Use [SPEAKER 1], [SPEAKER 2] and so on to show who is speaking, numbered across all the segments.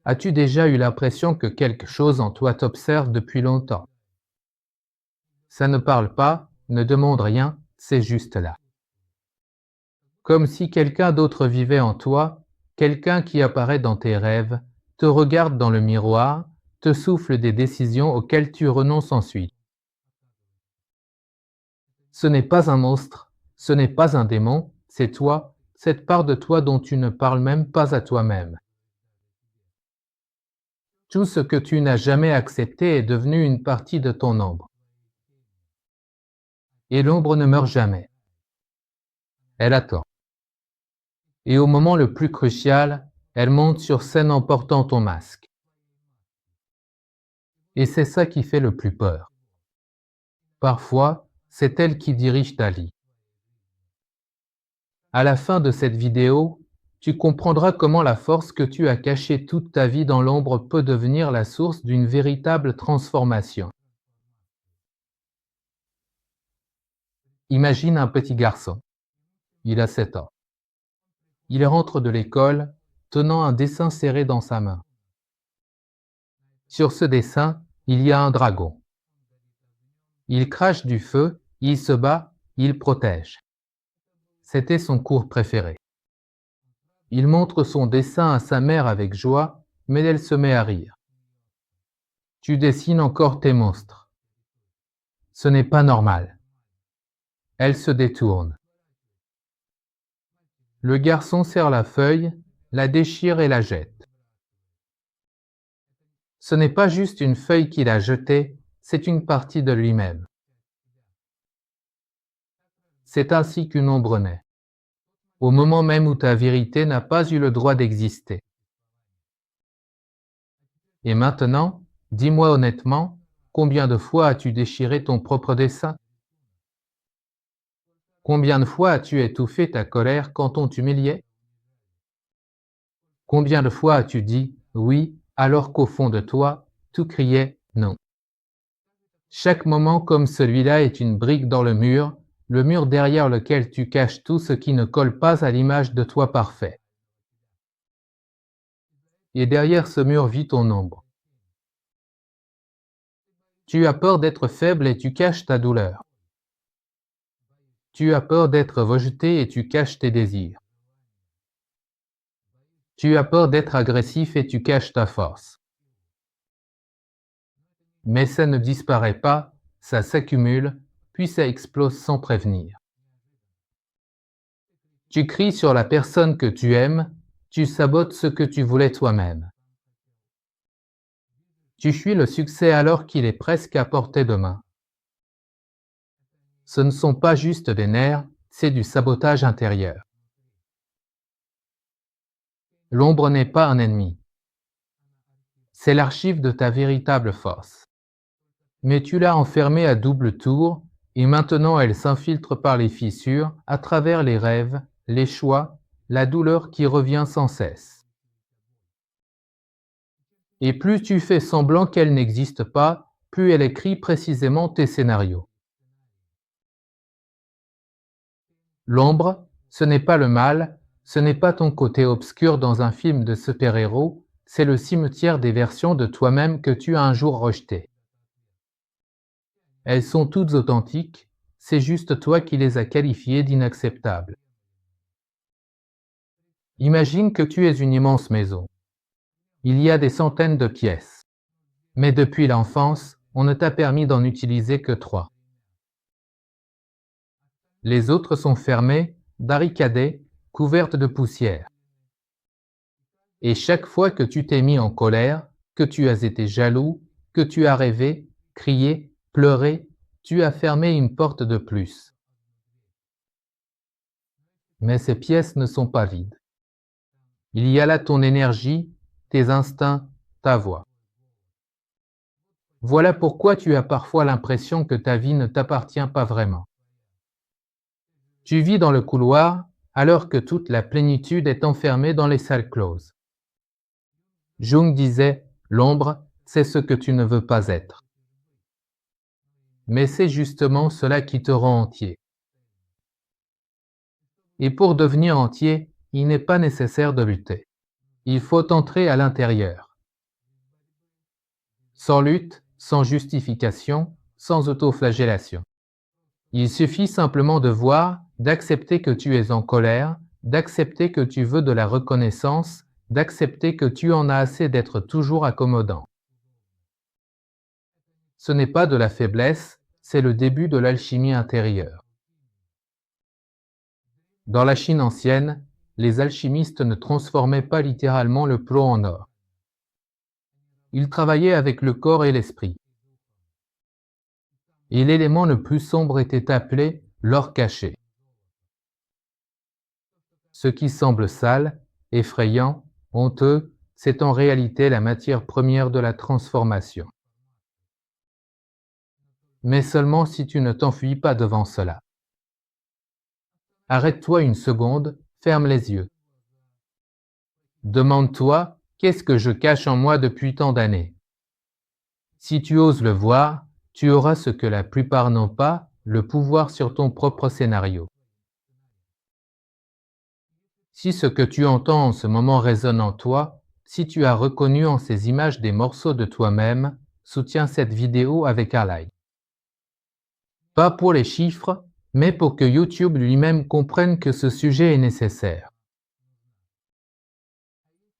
[SPEAKER 1] As-tu déjà eu l'impression que quelque chose en toi t'observe depuis longtemps? Ça ne parle pas, ne demande rien, c'est juste là. Comme si quelqu'un d'autre vivait en toi, quelqu'un qui apparaît dans tes rêves, te regarde dans le miroir, te souffle des décisions auxquelles tu renonces ensuite. Ce n'est pas un monstre, ce n'est pas un démon, c'est toi, cette part de toi dont tu ne parles même pas à toi-même. Tout ce que tu n'as jamais accepté est devenu une partie de ton ombre. Et l'ombre ne meurt jamais. Elle attend. Et au moment le plus crucial, elle monte sur scène en portant ton masque. Et c'est ça qui fait le plus peur. Parfois, c'est elle qui dirige ta vie. À la fin de cette vidéo, tu comprendras comment la force que tu as cachée toute ta vie dans l'ombre peut devenir la source d'une véritable transformation. Imagine un petit garçon. Il a 7 ans. Il rentre de l'école, tenant un dessin serré dans sa main. Sur ce dessin, il y a un dragon. Il crache du feu, il se bat, il protège. C'était son cours préféré. Il montre son dessin à sa mère avec joie, mais elle se met à rire. Tu dessines encore tes monstres. Ce n'est pas normal. Elle se détourne. Le garçon serre la feuille, la déchire et la jette. Ce n'est pas juste une feuille qu'il a jetée, c'est une partie de lui-même. C'est ainsi qu'une ombre naît, au moment même où ta vérité n'a pas eu le droit d'exister. Et maintenant, dis-moi honnêtement, combien de fois as-tu déchiré ton propre dessin? Combien de fois as-tu étouffé ta colère quand on t'humiliait? Combien de fois as-tu dit oui alors qu'au fond de toi, tout criait non? Chaque moment comme celui-là est une brique dans le mur derrière lequel tu caches tout ce qui ne colle pas à l'image de toi parfait. Et derrière ce mur vit ton ombre. Tu as peur d'être faible et tu caches ta douleur. Tu as peur d'être rejeté et tu caches tes désirs. Tu as peur d'être agressif et tu caches ta force. Mais ça ne disparaît pas, ça s'accumule, puis ça explose sans prévenir. Tu cries sur la personne que tu aimes, tu sabotes ce que tu voulais toi-même. Tu fuis le succès alors qu'il est presque à portée de main. Ce ne sont pas juste des nerfs, c'est du sabotage intérieur. L'ombre n'est pas un ennemi. C'est l'archive de ta véritable force. Mais tu l'as enfermée à double tour, et maintenant elle s'infiltre par les fissures, à travers les rêves, les choix, la douleur qui revient sans cesse. Et plus tu fais semblant qu'elle n'existe pas, plus elle écrit précisément tes scénarios. L'ombre, ce n'est pas le mal, ce n'est pas ton côté obscur dans un film de super-héros, c'est le cimetière des versions de toi-même que tu as un jour rejetées. Elles sont toutes authentiques, c'est juste toi qui les as qualifiées d'inacceptables. Imagine que tu es une immense maison. Il y a des centaines de pièces. Mais depuis l'enfance, on ne t'a permis d'en utiliser que 3. Les autres sont fermées, barricadées, couvertes de poussière. Et chaque fois que tu t'es mis en colère, que tu as été jaloux, que tu as rêvé, crié, pleuré, tu as fermé une porte de plus. Mais ces pièces ne sont pas vides. Il y a là ton énergie, tes instincts, ta voix. Voilà pourquoi tu as parfois l'impression que ta vie ne t'appartient pas vraiment. Tu vis dans le couloir alors que toute la plénitude est enfermée dans les salles closes. Jung disait, l'ombre, c'est ce que tu ne veux pas être. Mais c'est justement cela qui te rend entier. Et pour devenir entier, il n'est pas nécessaire de lutter. Il faut entrer à l'intérieur. sans lutte, sans justification, sans autoflagellation. Il suffit simplement de voir, d'accepter que tu es en colère, d'accepter que tu veux de la reconnaissance, d'accepter que tu en as assez d'être toujours accommodant. Ce n'est pas de la faiblesse, c'est le début de l'alchimie intérieure. Dans la Chine ancienne, les alchimistes ne transformaient pas littéralement le plomb en or. Ils travaillaient avec le corps et l'esprit. Et l'élément le plus sombre était appelé l'or caché. Ce qui semble sale, effrayant, honteux, c'est en réalité la matière première de la transformation. Mais seulement si tu ne t'enfuis pas devant cela. Arrête-toi une seconde, ferme les yeux. Demande-toi, qu'est-ce que je cache en moi depuis tant d'années? Si tu oses le voir, tu auras ce que la plupart n'ont pas, le pouvoir sur ton propre scénario. Si ce que tu entends en ce moment résonne en toi, si tu as reconnu en ces images des morceaux de toi-même, soutiens cette vidéo avec un like. Pas pour les chiffres, mais pour que YouTube lui-même comprenne que ce sujet est nécessaire.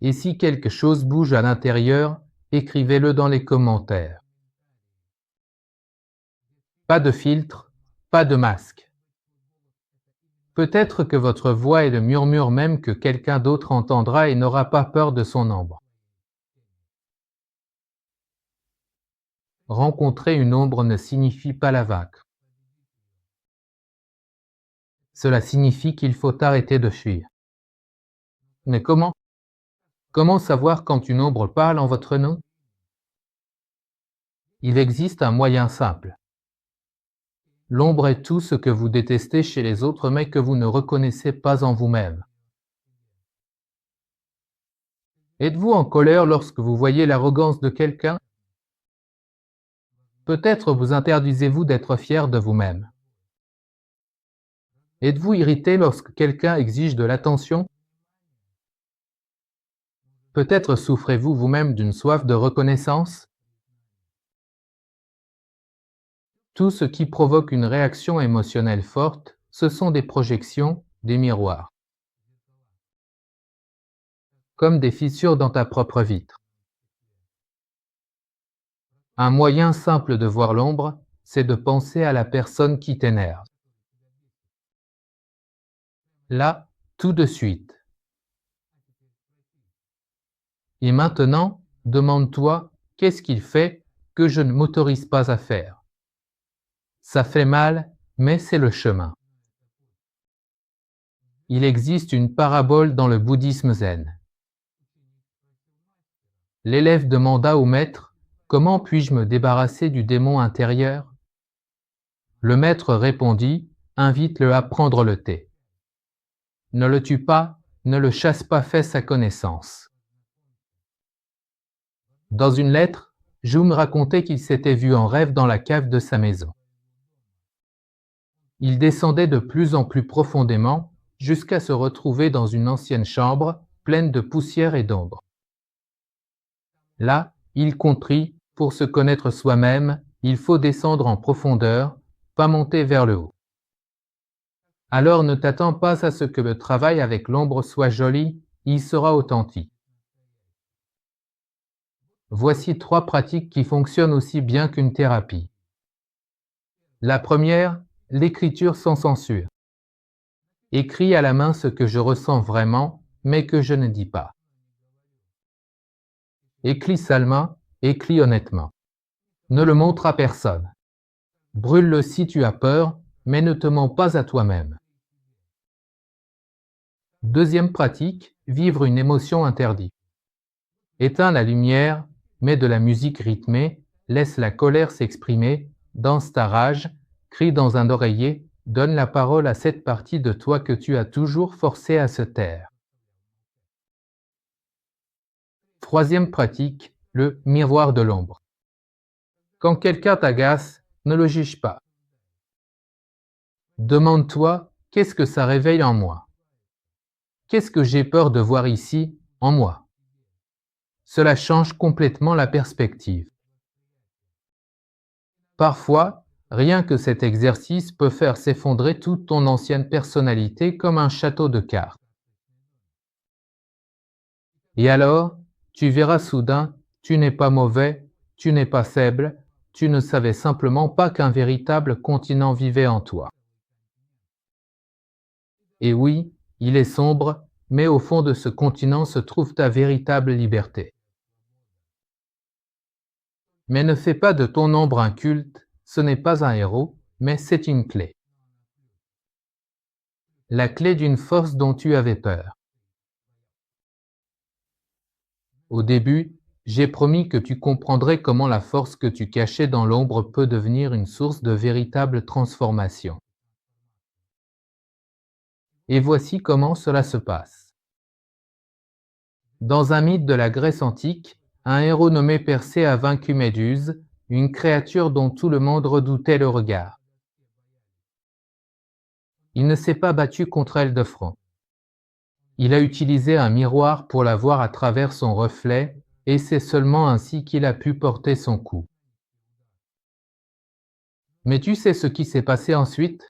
[SPEAKER 1] Et si quelque chose bouge à l'intérieur, écrivez-le dans les commentaires. Pas de filtre, pas de masque. Peut-être que votre voix est le murmure même que quelqu'un d'autre entendra et n'aura pas peur de son ombre. Rencontrer une ombre ne signifie pas la vaincre. Cela signifie qu'il faut arrêter de fuir. Mais comment? Comment savoir quand une ombre parle en votre nom? Il existe un moyen simple. L'ombre est tout ce que vous détestez chez les autres mais que vous ne reconnaissez pas en vous-même. Êtes-vous en colère lorsque vous voyez l'arrogance de quelqu'un? Peut-être vous interdisez-vous d'être fier de vous-même. Êtes-vous irrité lorsque quelqu'un exige de l'attention? Peut-être souffrez-vous vous-même d'une soif de reconnaissance? Tout ce qui provoque une réaction émotionnelle forte, ce sont des projections, des miroirs. Comme des fissures dans ta propre vitre. Un moyen simple de voir l'ombre, c'est de penser à la personne qui t'énerve. Là, tout de suite. Et maintenant, demande-toi, qu'est-ce qu'il fait que je ne m'autorise pas à faire? Ça fait mal, mais c'est le chemin. Il existe une parabole dans le bouddhisme zen. L'élève demanda au maître, comment puis-je me débarrasser du démon intérieur? Le maître répondit, invite-le à prendre le thé. Ne le tue pas, ne le chasse pas, fais sa connaissance. Dans une lettre, Jung racontait qu'il s'était vu en rêve dans la cave de sa maison. Il descendait de plus en plus profondément jusqu'à se retrouver dans une ancienne chambre pleine de poussière et d'ombre. Là, il comprit, pour se connaître soi-même, il faut descendre en profondeur, pas monter vers le haut. Alors ne t'attends pas à ce que le travail avec l'ombre soit joli, il sera authentique. Voici 3 pratiques qui fonctionnent aussi bien qu'une thérapie. La première, l'écriture sans censure. Écris à la main ce que je ressens vraiment, mais que je ne dis pas. Écris salement, écris honnêtement. Ne le montre à personne. Brûle-le si tu as peur, mais ne te mens pas à toi-même. Deuxième pratique, vivre une émotion interdite. Éteins la lumière, mets de la musique rythmée, laisse la colère s'exprimer, danse ta rage, crie dans un oreiller, donne la parole à cette partie de toi que tu as toujours forcé à se taire. Troisième pratique, le miroir de l'ombre. Quand quelqu'un t'agace, ne le juge pas. Demande-toi, qu'est-ce que ça réveille en moi? Qu'est-ce que j'ai peur de voir ici, en moi? Cela change complètement la perspective. Parfois, rien que cet exercice peut faire s'effondrer toute ton ancienne personnalité comme un château de cartes. Et alors, tu verras soudain, tu n'es pas mauvais, tu n'es pas faible, tu ne savais simplement pas qu'un véritable continent vivait en toi. Et oui, il est sombre, mais au fond de ce continent se trouve ta véritable liberté. Mais ne fais pas de ton ombre un culte, ce n'est pas un héros, mais c'est une clé. La clé d'une force dont tu avais peur. Au début, j'ai promis que tu comprendrais comment la force que tu cachais dans l'ombre peut devenir une source de véritable transformation. Et voici comment cela se passe. Dans un mythe de la Grèce antique, un héros nommé Persée a vaincu Méduse, une créature dont tout le monde redoutait le regard. Il ne s'est pas battu contre elle de front. Il a utilisé un miroir pour la voir à travers son reflet, et c'est seulement ainsi qu'il a pu porter son coup. Mais tu sais ce qui s'est passé ensuite?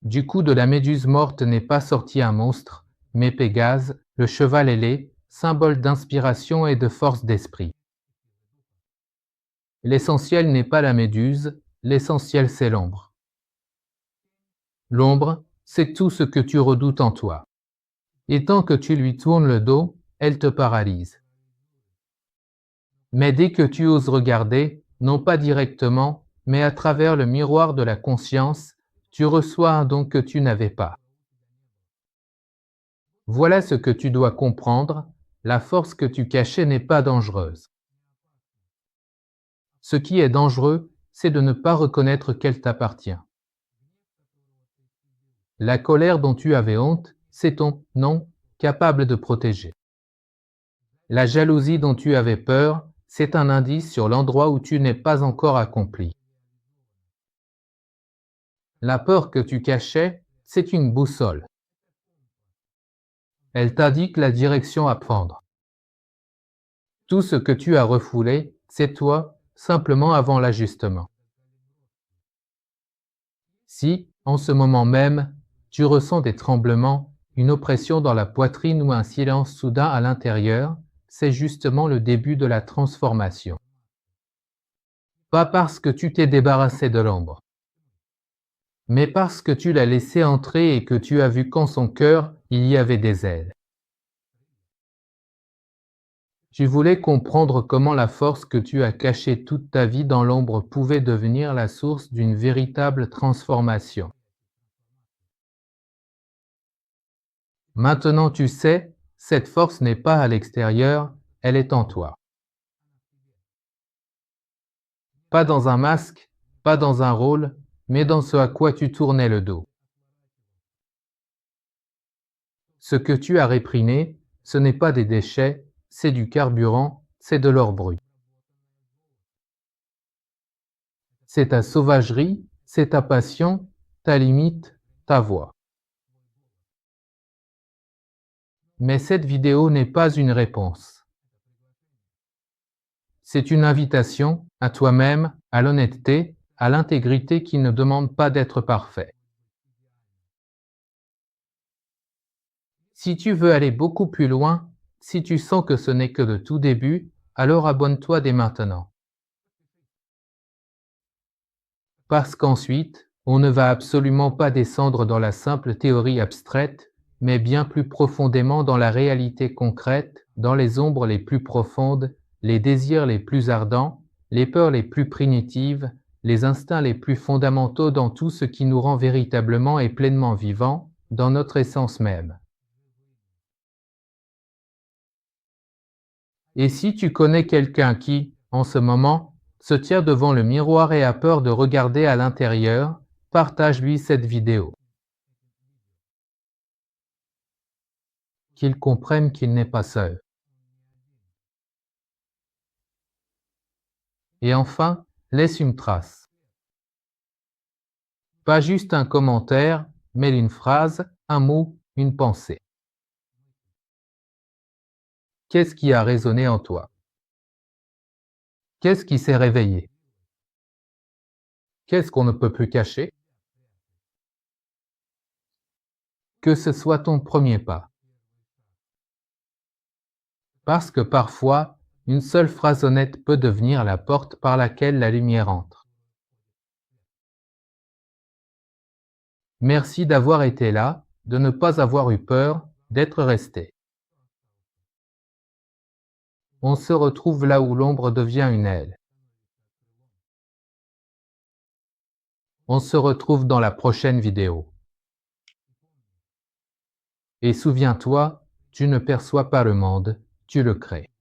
[SPEAKER 1] Du coup de la méduse morte n'est pas sorti un monstre, mais Pégase, le cheval ailé, symbole d'inspiration et de force d'esprit. L'essentiel n'est pas la méduse, l'essentiel c'est l'ombre. L'ombre, c'est tout ce que tu redoutes en toi. Et tant que tu lui tournes le dos, elle te paralyse. Mais dès que tu oses regarder, non pas directement, mais à travers le miroir de la conscience, tu reçois un don que tu n'avais pas. Voilà ce que tu dois comprendre, la force que tu cachais n'est pas dangereuse. Ce qui est dangereux, c'est de ne pas reconnaître qu'elle t'appartient. La colère dont tu avais honte, c'est ton non capable de protéger. La jalousie dont tu avais peur, c'est un indice sur l'endroit où tu n'es pas encore accompli. La peur que tu cachais, c'est une boussole. Elle t'indique la direction à prendre. Tout ce que tu as refoulé, c'est toi, simplement avant l'ajustement. Si, en ce moment même, tu ressens des tremblements, une oppression dans la poitrine ou un silence soudain à l'intérieur, c'est justement le début de la transformation. Pas parce que tu t'es débarrassé de l'ombre, mais parce que tu l'as laissé entrer et que tu as vu qu'en son cœur, il y avait des ailes. Tu voulais comprendre comment la force que tu as cachée toute ta vie dans l'ombre pouvait devenir la source d'une véritable transformation. Maintenant tu sais, cette force n'est pas à l'extérieur, elle est en toi. Pas dans un masque, pas dans un rôle, mais dans ce à quoi tu tournais le dos. Ce que tu as réprimé, ce n'est pas des déchets, c'est du carburant, c'est de l'or brut. C'est ta sauvagerie, c'est ta passion, ta limite, ta voix. Mais cette vidéo n'est pas une réponse. C'est une invitation à toi-même, à l'honnêteté, à l'intégrité qui ne demande pas d'être parfait. Si tu veux aller beaucoup plus loin, si tu sens que ce n'est que le tout début, alors abonne-toi dès maintenant. Parce qu'ensuite, on ne va absolument pas descendre dans la simple théorie abstraite, mais bien plus profondément dans la réalité concrète, dans les ombres les plus profondes, les désirs les plus ardents, les peurs les plus primitives, les instincts les plus fondamentaux dans tout ce qui nous rend véritablement et pleinement vivants, dans notre essence même. Et si tu connais quelqu'un qui, en ce moment, se tient devant le miroir et a peur de regarder à l'intérieur, partage-lui cette vidéo. Qu'il comprenne qu'il n'est pas seul. Et enfin, laisse une trace. Pas juste un commentaire, mais une phrase, un mot, une pensée. Qu'est-ce qui a résonné en toi? Qu'est-ce qui s'est réveillé? Qu'est-ce qu'on ne peut plus cacher? Que ce soit ton premier pas. Parce que parfois, une seule phrase honnête peut devenir la porte par laquelle la lumière entre. Merci d'avoir été là, de ne pas avoir eu peur, d'être resté. On se retrouve là où l'ombre devient une aile. On se retrouve dans la prochaine vidéo. Et souviens-toi, tu ne perçois pas le monde, tu le crées.